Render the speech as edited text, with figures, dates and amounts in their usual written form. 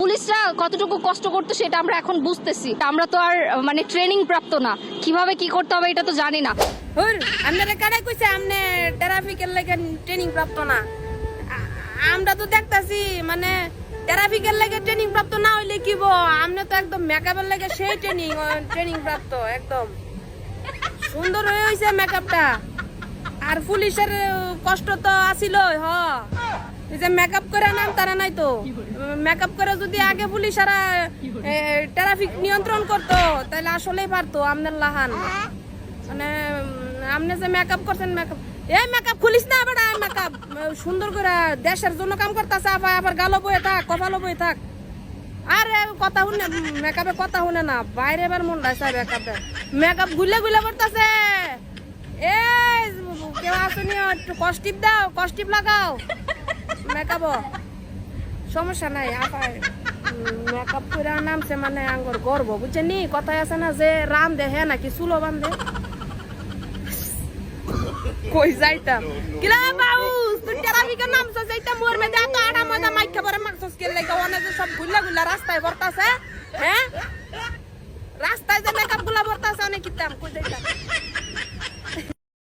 পুলিশরা কতটুকু কষ্ট করতো সেটা আমরা এখন বুঝতেছি। আমরা তো আর মানে ট্রেনিং প্রাপ্ত না, কিভাবে কি করতে হবে এটা তো জানি না। আপনারা কারে কইছে আমনে ট্রাফিকের লাগে ট্রেনিং প্রাপ্ত না? আমরা তো দেখতাছি মানে ট্রাফিকের লাগে ট্রেনিং প্রাপ্ত না হইলে কি বো, আমনে তো একদম মেকআপের লাগে সেই ট্রেনিং প্রাপ্ত। একদম সুন্দর হয়েছে মেকআপটা। আর পুলিশের কষ্ট তো আসিল এই যে মেকআপ করে নাম তারা নাই তো। মেকআপ করে যদি আগে পুলিশেরা ট্রাফিক নিয়ন্ত্রণ করতো তাহলে আসলেই পারতো। আমনের লাহান মানে আপনি যে মেকআপ করছেন, মেকআপ খুলিস না আবার। মেকআপ সুন্দর করে দেশের জন্য কাম করতেছে, আবার গালো বয়ে থাক, কপালো বয়ে থাক। আর কথা শুনে মেকআপে কথা শুনে না, বাইরে এবার মন রাখছে মেকআপ গুলে গুলে করতেছে। এ কেউ আসুনি, একটু কস্টিপ দাও, কস্টিপ লাগাও মেকআপ। সমস্যা নাই, মেকআপ করে নামছে মানে আঙ্গর গর্ব, বুঝছেন নি? কথায় আছে না যে রাম দেহে নাকি চুলো বান্ধে। কই যাইতাম কিলা বাবু, তুই ট্রাফিকের নামছ যাইতা মোর মেদে এত আড়া মজা মাইখা পরে মারছস কে লাগা? অনেক সব গুলা গুলা রাস্তায় বর্তাছে। হ্যাঁ রাস্তায় যে মেকআপ গুলা বর্তাছে অনেক কিতাম কই যাইতাম।